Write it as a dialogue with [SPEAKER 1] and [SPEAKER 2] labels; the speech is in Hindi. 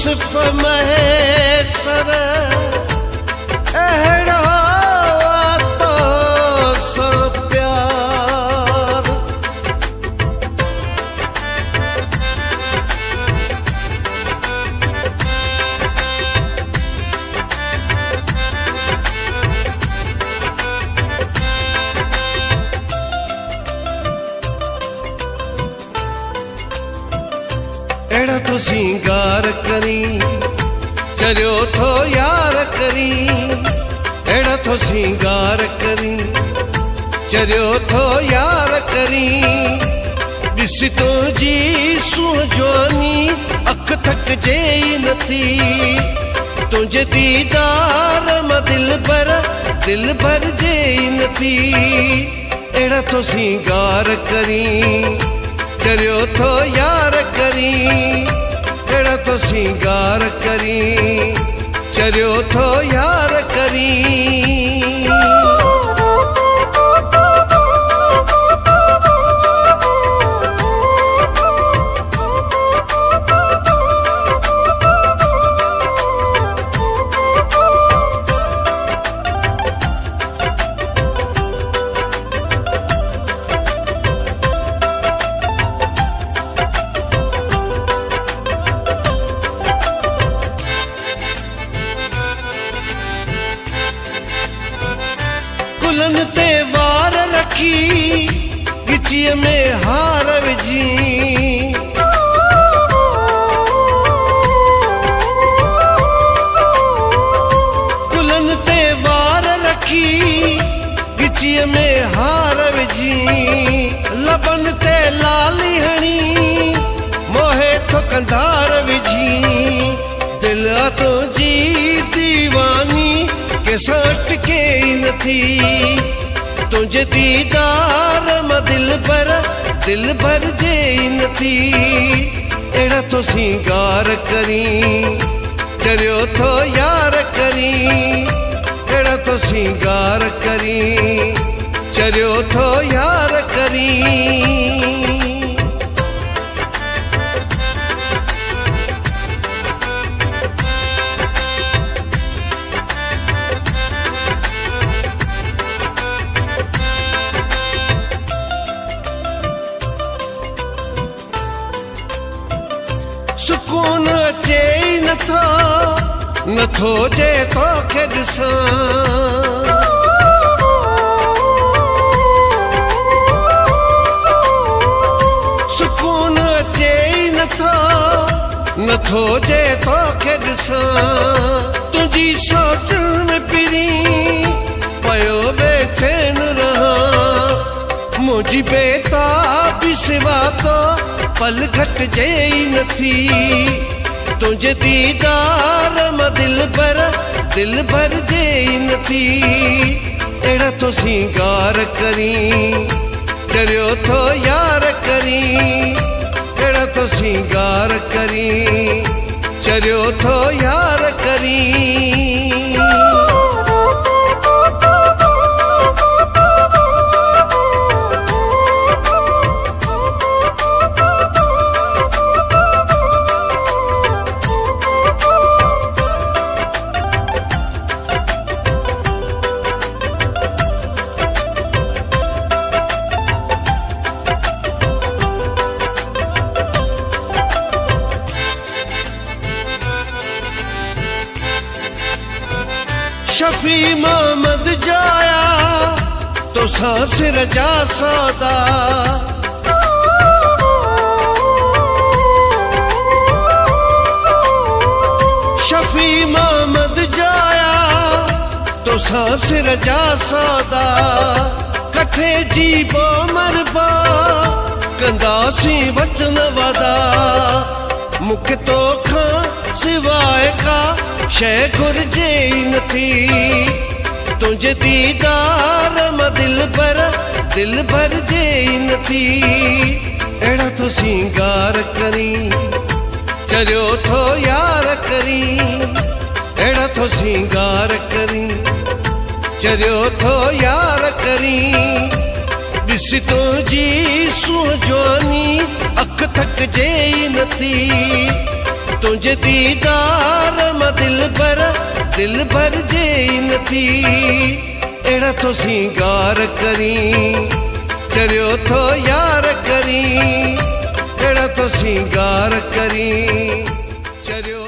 [SPEAKER 1] यूसुफ महेश्वर अहड़ा तो सो प्यार। एड़ा तो सिंगार करी चरियो थो यार करी। एड़ा तो सिंगार करी चरियो थो यार करी। ॾिस तो जी सुजवानी अख थक जेई नथी। तुझे दीदार मां दिल भर जेई नथी। एड़ा तो सिंगार करी चरियो थो यार करी। एड़ा तो सिंगार करी चरियो थो यार करी। कुलन ते वार रखी गिचीअ में हार विझी। कुलन ते वार रखी गिचीअ में हार विझी। लबन ते लाली हणी मोहे थो कंधार विझी। दिल तो जी दीवानी के सट के नथी। तुझे दीदार मां दिल भर जेई नथी। एड़ा तो सिंगार करी चरियो थो यार करी। एड़ा तो सिंगार करी चरियो थो यार करी। सुकून अचे नथो जे तोखे ॾिसां। सुकून अचे नथो जे तोखे ॾिसां। तुंहिंजी सोच में पिरी पयो बेचैन रहां। मुंहिंजी बेताबी सिवा तो पल घट जेई नथी। तुझे दीदार मां दिल भर जेई नथी। एड़ा तो सिंगार करी चरियो थो यार करी। एड़ा तो सिंगार करी चरियो थो यार करी। शफी मोहम्मद जाया तो सांस रजा सौदा। शफी मोहम्मद जाया तो सांस रजा सौदा। कठे जीबो मरबा कंदासी वचन वादा। मुख तो खां सिवाय का शय घुर्जे नथी। तुझे दीदार मां दिल भर जेई नथी। एड़ा तो सिंगार करी चरियो थो यार करी। एड़ा तो सिंगार करी चरियो थो यार करी। ॾिस तो जी सुजवानी अख थक जेई नथी। तुझे दीदार मां दिल भर जेई नथी अहिड़ा तो सिंगार करी चरियो थो यार करी अहिड़ा तो सिंगार करी चरियो